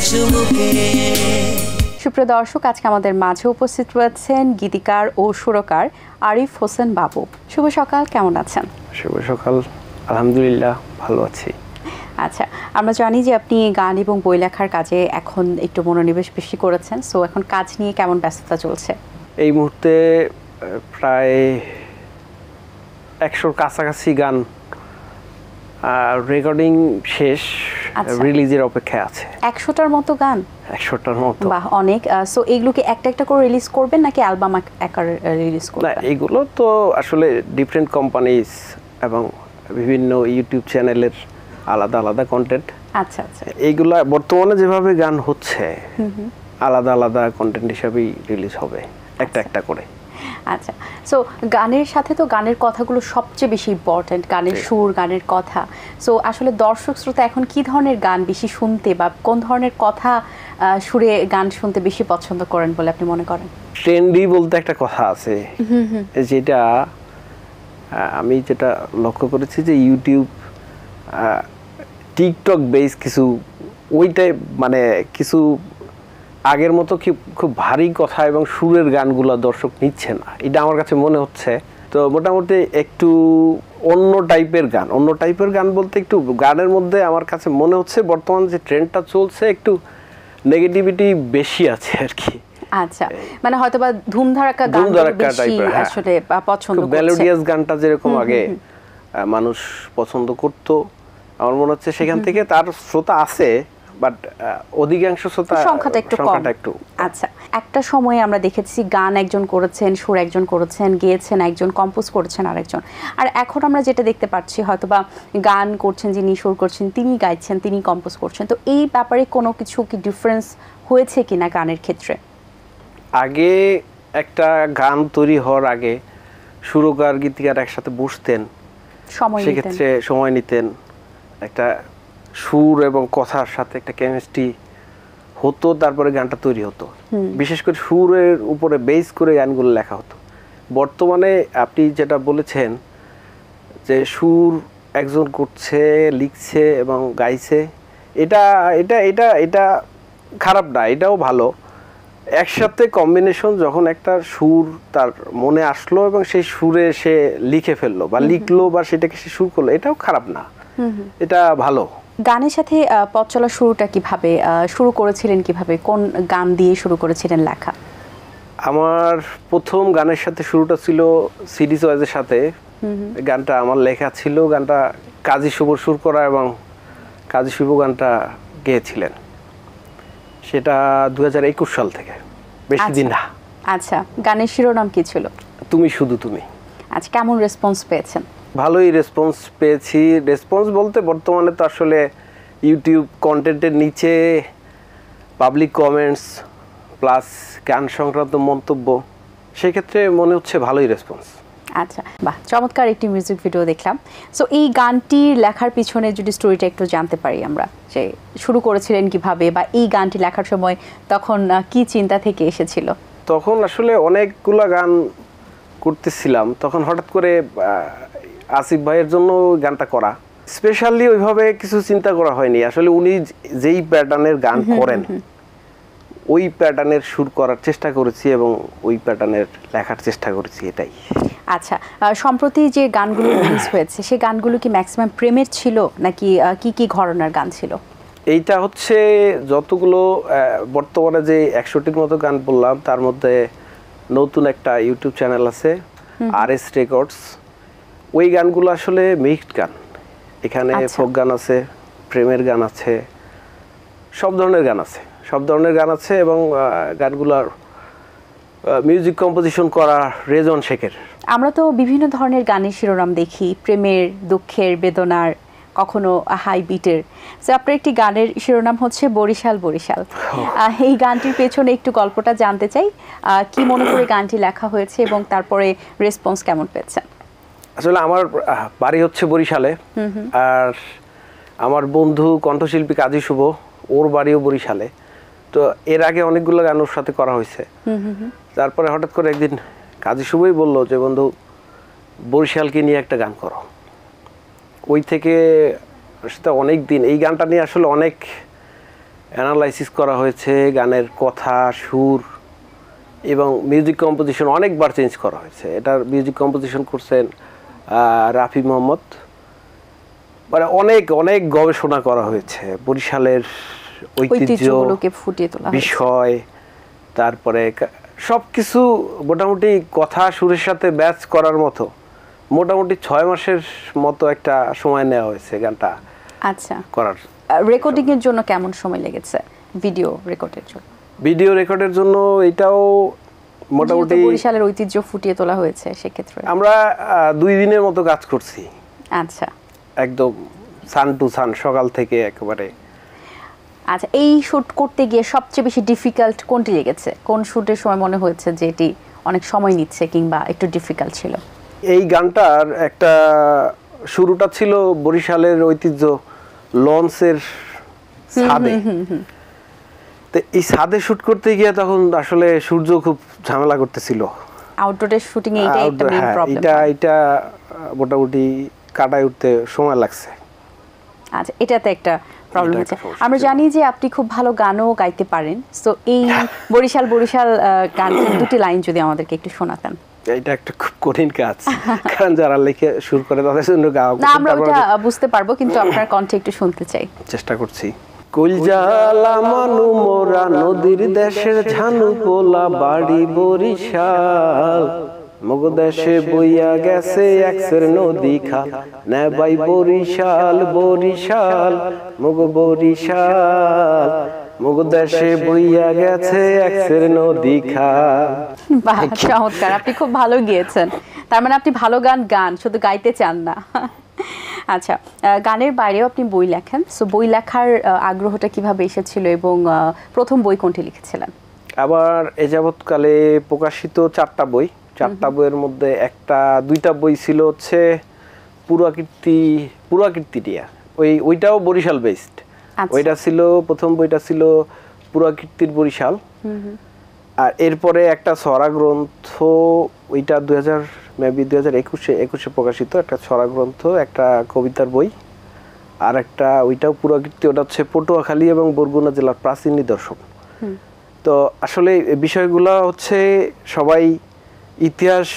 চুমুকে। সুপ্রিয় দর্শক, আজকে আমাদের মাঝে উপস্থিত রয়েছেন গীতিকার ও সুরকার আরিফ হোসেন বাবু। শুভ সকাল, কেমন আছেন? শুভ সকাল, আলহামদুলিল্লাহ ভালো আছি। আচ্ছা, আমরা জানি যে আপনি গান এবং বই লেখার কাজে এখন একটু মনোনিবেশ বেশি করেছেন, সো এখন কাজ নিয়ে কেমন ব্যস্ততা চলছে? এই মুহূর্তে প্রায় 100-র কাছাকাছি গান রেকর্ডিং শেষ, রিলিজের অপেক্ষায় আছে। 100টার মতো গান? 100টার মতো। বাহ, অনেক। সো এইগুলোকে একটা একটা করে রিলিজ করবেন নাকি অ্যালবাম আকারে রিলিজ করবেন? না, এইগুলো তো আসলে ডিফারেন্ট কোম্পানিজ এবং বিভিন্ন ইউটিউব চ্যানেলের আলাদা আলাদা কন্টেন্ট। আচ্ছা আচ্ছা। এইগুলা বর্তমানে যেভাবে গান হচ্ছে আলাদা আলাদা কন্টেন্ট হিসাবেই রিলিজ হবে, একটা একটা করে। আচ্ছা, সো গানের সাথে তো গানের কথাগুলো সবচেয়ে বেশি ইম্পর্ট্যান্ট, গানের সুর, গানের কথা। সো আসলে দর্শক শ্রোতা এখন কি ধরনের গান বেশি শুনতে বা কোন ধরনের কথা সুরে গান শুনতে বেশি পছন্দ করেন বলে আপনি মনে করেন? ট্রেন্ডি বলতে একটা কথা আছে, যেটা আমি যেটা লক্ষ্য করেছি যে ইউটিউব, টিকটক বেস কিছু ওইটাই, মানে কিছু আগের মতো খুব ভারী কথা এবং সুরের গানগুলো দর্শক নিচ্ছে না, এটা আমার কাছে মনে হচ্ছে। তো মোটামুটি একটু অন্য টাইপের গান বলতে একটু গানের মধ্যে আমার কাছে মনে হচ্ছে বর্তমান যে ট্রেন্ডটা চলছে একটু নেগেটিভিটি বেশি আছে আর কি। আচ্ছা, মানে হয়তোবা ধুমধারাক্কা গান বেশি আসলে পছন্দ করছে। মেলোডিয়াস গানটা যেরকম আগে মানুষ পছন্দ করত, আমার মনে হচ্ছে সেখান থেকে তার শ্রোতা আছে, বাট অধিকাংশ শ্রোতা সংখ্যাটা একটু। আচ্ছা, একটা সময়ে আমরা দেখেছি গান একজন করেছেন, সুর একজন করেছেন, গেয়েছেন একজন, কম্পোজ করেছেন আরেকজন। আর এখন আমরা যেটা দেখতে পাচ্ছি, হয়তোবা গান করছেন যিনি, সুর করছেন তিনি, গাইছেন তিনি, কম্পোজ করছেন। তো এই ব্যাপারে কোনো কিছু কি ডিফারেন্স হয়েছে কিনা গানের ক্ষেত্রে? আগে একটা গান তৈরি হওয়ার আগে সুরকার গীতিকার একসাথে বসতেন, সেক্ষেত্রে সময় নিতেন, একটা সুর এবং কথার সাথে একটা কেমিস্ট্রি হতো, তারপরে গানটা তৈরি হতো। বিশেষ করে সুরের উপরে বেস করে গানগুলো লেখা হতো। বর্তমানে আপনি যেটা বলেছেন যে সুর একজন করছে, লিখছে এবং গাইছে, এটা এটা এটা এটা খারাপ না, এটাও ভালো। একসাথে কম্বিনেশন, যখন একটা সুর তার মনে আসলো এবং সেই সুরে সে লিখে ফেললো বা লিখলো বা সেটাকে সে সুর করলো, এটাও খারাপ না, এটা ভালো। গানের সাথে পথ চলার শুরুটা কিভাবে শুরু করেছিলেন, কিভাবে কোন গান দিয়ে শুরু করেছিলেন লেখা? আমার প্রথম গানের সাথে শুরুটা ছিল সিডি চয়েসের সাথে। গানটা আমার লেখা ছিল, গানটা কাজী শুভ সুর করা এবং কাজী শুভ গানটা গেয়েছিলেন। সেটা 2021 সাল থেকে, বেশি দিন না। আচ্ছা, গানের শিরোনাম কি ছিল? তুমি শুধু তুমি। আচ্ছা, কেমন রেসপন্স পেয়েছেন? ভালোই রেসপন্স পেয়েছি। রেসপন্স বলতে বর্তমানে তো আসলে ইউটিউব কন্টেন্টের নিচে পাবলিক কমেন্টস প্লাস গান সংক্রান্ত মন্তব্য, সেক্ষেত্রে মনে হচ্ছে ভালোই রেসপন্স। আচ্ছা, বাহ, চমৎকার একটি মিউজিক ভিডিও দেখলাম। সো এই গানটি লেখার পিছনে যদি স্টোরিটা একটু জানতে পারি আমরা, যে শুরু করেছিলেন কিভাবে বা এই গানটি লেখার সময় তখন কি চিন্তা থেকে এসেছিল? তখন আসলে অনেকগুলা গান করতেছিলাম, তখন হঠাৎ করে আসিফ ভাইয়ের জন্য গানটা করা, স্পেশালি ওইভাবে কিছু চিন্তা করা হয়নি। আসলে উনি যেই প্যাটার্নের গান করেন ওই প্যাটার্নের সুর করার চেষ্টা করেছি এবং ওই প্যাটার্নের লেখার চেষ্টা করেছি, এটাই। আচ্ছা, সম্প্রতি যে গানগুলো রিলিজ হয়েছে সেই গানগুলো কি ম্যাক্সিমাম প্রেমের ছিল নাকি কি কি ঘরানার গান ছিল? এইটা হচ্ছে যতগুলো বর্তমানে যে 100টির মতো গান বললাম, তার মধ্যে নতুন একটা ইউটিউব চ্যানেল আছে RS রেকর্ডস, ওই গানগুলো আসলে মিক্সড গান। এখানে ফোক গান আছে, প্রেমের গান আছে, সব ধরনের গান আছে এবং গানগুলোর মিউজিক কম্পোজিশন করা রেজন শেখের। আমরা তো বিভিন্ন ধরনের গানের শিরোনাম দেখি, প্রেমের, দুঃখের, বেদনার, কখনো হাই বিটের। সো আপনার একটি গানের শিরোনাম হচ্ছে বরিশাল বরিশাল। এই গানটির পেছনে একটু গল্পটা জানতে চাই, কি মনে করে গানটি লেখা হয়েছে এবং তারপরে রেসপন্স কেমন পেয়েছেন? আসলে আমার বাড়ি হচ্ছে বরিশালে, আর আমার বন্ধু কণ্ঠশিল্পী কাজী শুভ, ওর বাড়িও বরিশালে। তো এর আগে অনেকগুলো গান ওর সাথে করা হয়েছে। তারপরে হঠাৎ করে একদিন কাজী শুভই বললো যে বন্ধু বরিশালকে নিয়ে একটা গান করো। ওই থেকে সেটা অনেক দিন এই গানটা নিয়ে আসলে অনেক অ্যানালাইসিস করা হয়েছে, গানের কথা, সুর এবং মিউজিক কম্পোজিশন অনেকবার চেঞ্জ করা হয়েছে। এটার মিউজিক কম্পোজিশন করছেন রাফি মোহাম্মদ। মানে অনেক অনেক গবেষণা করা হয়েছে বরিশালের ঐতিহ্যগুলোকে ফুটিয়ে তোলা বিষয়, তারপরে সবকিছু মোটামুটি কথা সুরের সাথে ম্যাচ করার মতো মোটামুটি 6 মাসের মতো একটা সময় নেওয়া হয়েছে গানটা আচ্ছা করার। রেকর্ডিং এর জন্য কেমন সময় লেগেছে? ভিডিও রেকর্ডের জন্য? ভিডিও রেকর্ডের জন্য এটাও মোটামুটি বরিশালের ঐতিহ্য ফুটিয়ে তোলা হয়েছে, সেক্ষেত্রে আমরা 2 দিনের মতো কাজ করছি। আচ্ছা, একদম সান টু সান, সকাল থেকে একেবারে। আচ্ছা, এই শুট করতে গিয়ে সবচেয়ে বেশি ডিফিকাল্ট কোনটি লেগেছে? কোন শুটের সময় মনে হয়েছে যে এটি অনেক সময় নিচ্ছে কিংবা একটু ডিফিকাল্ট ছিল? এই গানটার একটা শুরুটা ছিল বরিশালের ঐতিহ্য লঞ্চের ছাদে। তো এই ছাদে শুট করতে গিয়ে তখন আসলে সূর্য খুব ঝামেলা করতেছিল। আউটডোরের শুটিং এ এটা একটা মেইন প্রবলেম। এটা মোটামুটি কাটায় উঠতে সময় লাগছে। আচ্ছা, এটাতে একটা প্রবলেম হচ্ছে। আমরা জানি যে আপনি খুব ভালো গানও গাইতে পারেন, তো এই বরিশাল গান দুটি লাইন যদি আমাদেরকে একটু শোনাতেন। এটা একটা খুব কঠিন কাজ, কারণ যারা লিখে সুর করে তাদের জন্য গাওয়া। না, আমরা ওটা বুঝতে পারবো, কিন্তু আপনার কণ্ঠে একটু শুনতে চাই। চেষ্টা করছি। কলজালা মানু মোরা নদীর দেশের ঝানু পোলা বাড়ি বরিশাল, মগ দেশে বইয়া গেছে একসের নদী খাল, নেবাই বরিশাল বরিশাল মগ বরিশাল, মগ দেশে বইয়া গেছে একসের নদী খাল। বাহ, চমৎকার! আপনি খুব ভালো গেয়েছেন। তার মানে আপনি ভালো গান শুধু গাইতে চান না। আচ্ছা, গানের বাইরেও আপনি বই লেখেন, সো বই লেখার আগ্রহটা কিভাবে এসেছিল এবং প্রথম বই কোনটি লিখেছিলেন? আবার এ যাবৎকালে প্রকাশিত 4টা বই, 4টা বইয়ের মধ্যে দুইটা বই ছিল হচ্ছে পুরাকীর্তিটিয়া, ওইটাও বরিশাল বেসড। ওইটা ছিল প্রথম বইটা ছিল পুরাকীর্তির বরিশাল। আর এরপরে একটা ছড়া গ্রন্থ, ওইটা 2021 প্রকাশিত একটা ছড়া গ্রন্থ, একটা কবিতার বই। আর একটা ওইটাও পুরাকীর্তি, ওটা হচ্ছে পটুয়াখালী এবং বরগুনা জেলার প্রাচীন নিদর্শন। তো আসলে বিষয়গুলো হচ্ছে সবাই ইতিহাস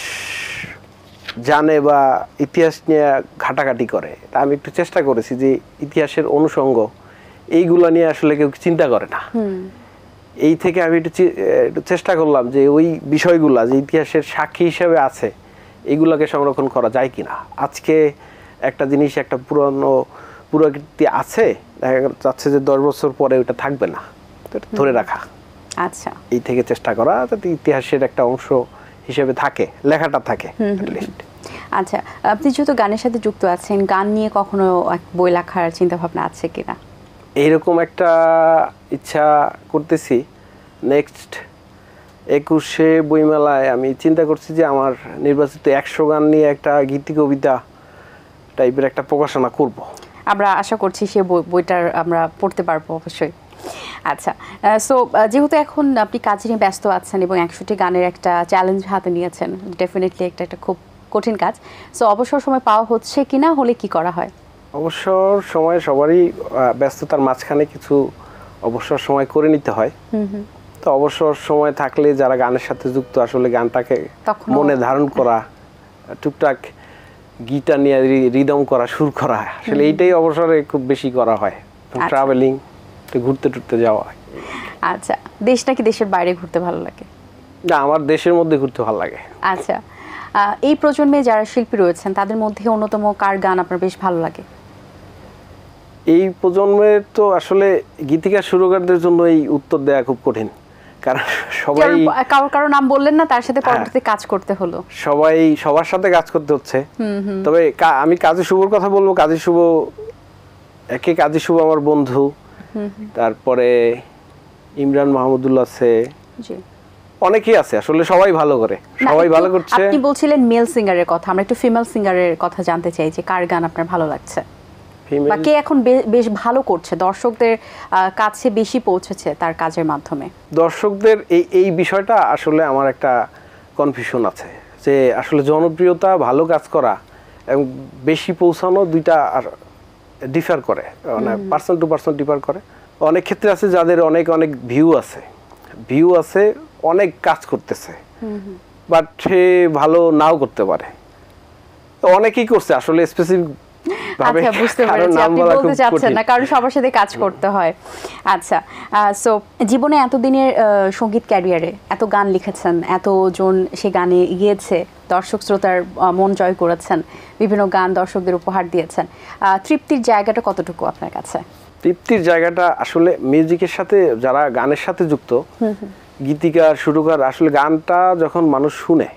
জানে বা ইতিহাস নিয়ে ঘাটাঘাটি করে, তা আমি একটু চেষ্টা করেছি যে ইতিহাসের অনুষঙ্গ এইগুলা নিয়ে আসলে কেউ চিন্তা করে না। এই থেকে আমি একটু চেষ্টা করলাম যে ওই বিষয়গুলা যে ইতিহাসের সাক্ষী হিসেবে আছে এইগুলাকে সংরক্ষণ করা যায় কিনা। আজকে একটা জিনিস, একটা পুরাকীর্তি আছে, দেখা যাচ্ছে যে 10 বছর পরে ওটা থাকবে না, ধরে রাখা। আচ্ছা, এই থেকে চেষ্টা করা যাতে ইতিহাসের একটা অংশ হিসেবে থাকে, লেখাটা থাকে। আচ্ছা, আপনি যেহেতু গানের সাথে যুক্ত আছেন, গান নিয়ে কখনো বই লেখার চিন্তা ভাবনা আছে কিনা? এইরকম একটা ইচ্ছা করতেছি। নেক্সট 21শে বইমেলায় আমি চিন্তা করছি যে আমার নির্বাচিত 100 গান নিয়ে একটা গীতি কবিতা টাইপের একটা প্রকাশনা করব। আমরা আশা করছি সে বইটার আমরা পড়তে পারবো অবশ্যই। আচ্ছা, সো যেহেতু এখন আপনি কাজ নিয়ে ব্যস্ত আছেন এবং 100টি গানের একটা চ্যালেঞ্জ হাতে নিয়েছেন, ডেফিনেটলি একটা খুব কঠিন কাজ। সো অবসর সময় পাওয়া হচ্ছে কিনা, হলে কি করা হয়? অবসর সময় সবারই ব্যস্ততার মাঝখানে কিছু অবসর সময় করে নিতে হয়। তো অবসর সময় থাকলে যারা গানের সাথে যুক্ত, আসলে গানটাকে মনে ধারণ করা, টুকটাক গিটার নিয়ে রিদম করা, সুর করা, আসলে এইটাই অবসরে খুব বেশি করা হয়। ট্রাভেলিং, ঘুরতে যাওয়া। আচ্ছা, দেশ নাকি দেশের বাইরে ঘুরতে ভালো লাগে? না, আমার দেশের মধ্যে ঘুরতে ভালো লাগে। আচ্ছা, এই প্রজন্মে যারা শিল্পী রয়েছেন তাদের মধ্যে অন্যতম কার গান আপনার বেশ ভালো লাগে? এই প্রজন্মের তো আসলে গীতিকার সুরকারদের জন্য এই উত্তর দেওয়া খুব কঠিন, কারণ সবাই কারো নাম বললেন না, তার সাথে পরবর্তীতে কাজ করতে হলো। সবাই সবার সাথে কাজ করতে হচ্ছে। তবে আমি কাজী শুভর কথা বলবো। কাজী শুভ আমার বন্ধু। তারপরে ইমরান মাহমুদুল্লাহ আছে, অনেকেই আছে, আসলে সবাই ভালো করে, সবাই ভালো করছে। আপনি বলছিলেন মেল সিঙ্গারের কথা, আমরা একটু ফিমেল সিঙ্গারের কথা জানতে চাই যে কার গান আপনার ভালো লাগছে বা কে এখন বেশ ভালো করছে, দর্শকদের কাছে বেশি পৌঁছেছে তার কাজের মাধ্যমে? দর্শকদের এই বিষয়টা আসলে আমার একটা কনফিউশন আছে যে আসলে জনপ্রিয়তা, ভালো কাজ করা এবং বেশি পৌঁছানো দুইটা ডিফার করে, মানে পার্সন টু পার্সন ডিফার করে। অনেক ক্ষেত্রে আছে যাদের অনেক অনেক ভিউ আছে অনেক কাজ করতেছে, বাট সে ভালো নাও করতে পারে। অনেকেই করছে আসলে স্পেসিফিক ভাবে, আচ্ছা বুঝতে পেরেছি আপনি বলতে চাচ্ছেন না কারণ সবার সাথে কাজ করতে হয়। আচ্ছা সো জীবনে এতদিনের সঙ্গীত ক্যারিয়ারে এত গান লিখেছেন, এতজন সে গানে গিয়েছে, দর্শক শ্রোতার মন জয় করেছেন, বিভিন্ন গান দর্শকদের উপহার দিয়েছেন, তৃপ্তির জায়গাটা কতটুকু আপনার কাছে? তৃপ্তির জায়গাটা আসলে মিউজিকের সাথে যারা গানের সাথে যুক্ত, গীতিকার সুরকার, আসলে গানটা যখন মানুষ শুনে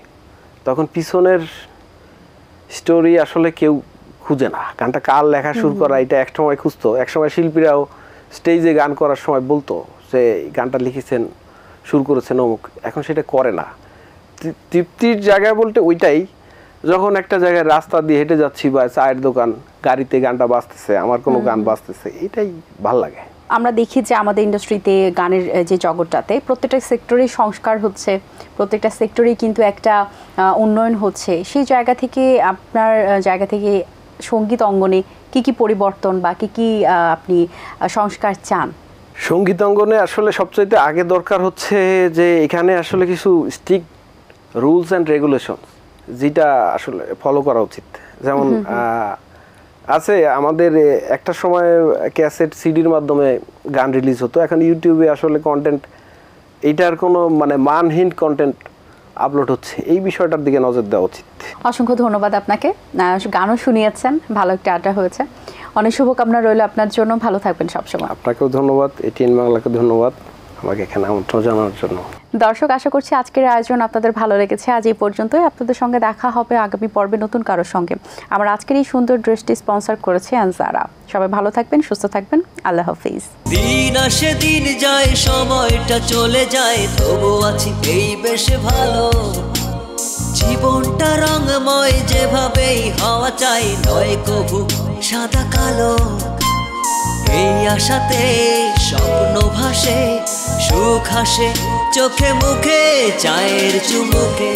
তখন পিছনের স্টোরি আসলে কেউ খুঁজে না। গানটা কার লেখা, সুর করা, এটা একসময় খুঁজতো। একসময় শিল্পীরাও স্টেজে গান করার সময় বলতো যে গানটা লিখেছেন, সুর করেছেন অমুক, এখন সেটা করে না। তৃপ্তির জায়গা বলতে ওইটাই, যখন একটা জায়গায় রাস্তা দিয়ে হেঁটে যাচ্ছি বা চায়ের দোকান, গাড়িতে গানটা বাজতেছে, আমার কোনো গান বাজতেছে, এটাই ভাল লাগে। আমরা দেখি যে আমাদের ইন্ডাস্ট্রিতে গানের যে জগৎটাতে প্রত্যেকটা সেক্টরেই সংস্কার হচ্ছে, প্রত্যেকটা সেক্টরেই কিন্তু একটা উন্নয়ন হচ্ছে। সেই জায়গা থেকে আপনার জায়গা থেকে সঙ্গীত অঙ্গনে কি কি পরিবর্তন বা কি কি আপনি সংস্কার চান? সঙ্গীত অঙ্গনে আসলে সবচাইতে আগে দরকার হচ্ছে যে এখানে আসলে কিছু স্ট্রিক্ট রুলস অ্যান্ড রেগুলেশন যেটা আসলে ফলো করা উচিত। যেমন আছে আমাদের একটা সময় ক্যাসেট সিডির মাধ্যমে গান রিলিজ হতো, এখন ইউটিউবে আসলে কন্টেন্ট, এইটার কোনো মানে মানহীন কন্টেন্ট আপলোড হচ্ছে, এই বিষয়টার দিকে নজর দেওয়া উচিত। অসংখ্য ধন্যবাদ আপনাকে, গানও শুনিয়েছেন, ভালো একটা আড্ডা হয়েছে। অনেক শুভকামনা রইল আপনার জন্য, ভালো থাকবেন সবসময়। আপনাকেও ধন্যবাদ, এটিএন বাংলাকে ধন্যবাদ আমাকে এখানে আমন্ত্রণ জানানোর জন্য। দর্শক, আশা করছি আজকের আয়োজন আপনাদের ভালো লেগেছে। আজ এই পর্যন্তই, আপনাদের সঙ্গে দেখা হবে আগামী পর্বে নতুন কারোর সঙ্গে। আমার আজকের এই সুন্দর ড্রেসটি স্পন্সর করেছে আনজারা। সবাই ভালো থাকবেন, সুস্থ থাকবেন, আল্লাহ হাফিজ। দিন আসে দিন যায়, সময়টা চলে যায়, তবু আছি এই বেশ ভালো। জীবনটা রঙময়, যেভাবেই হওয়া চাই, নয় কবু সাদা কালো। এই আশাতে স্বপ্ন ভাসে, সুখ হাসে চোখে মুখে, চায়ের চুমুকে।